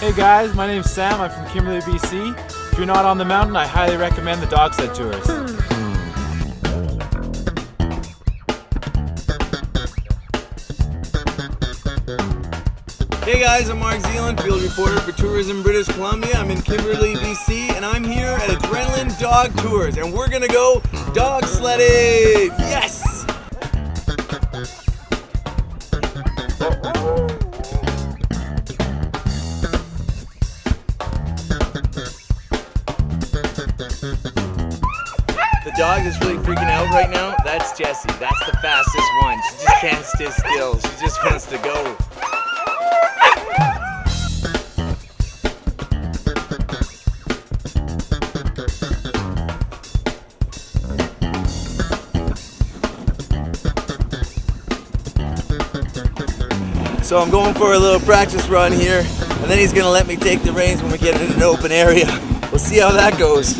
Hey guys, my name's Sam. I'm from Kimberley, BC. If you're not on the mountain, I highly recommend the dog sled tours. Hey guys, I'm Mark Zealand, field reporter for Tourism British Columbia. I'm in Kimberley, BC, and I'm here at Adrenaline Dog Tours, and we're gonna go dog sledding! Yes! The dog is really freaking out right now. That's Jessie. That's the fastest one. She just can't stay still. She just wants to go. So I'm going for a little practice run here, and then he's gonna let me take the reins when we get in an open area. We'll see how that goes.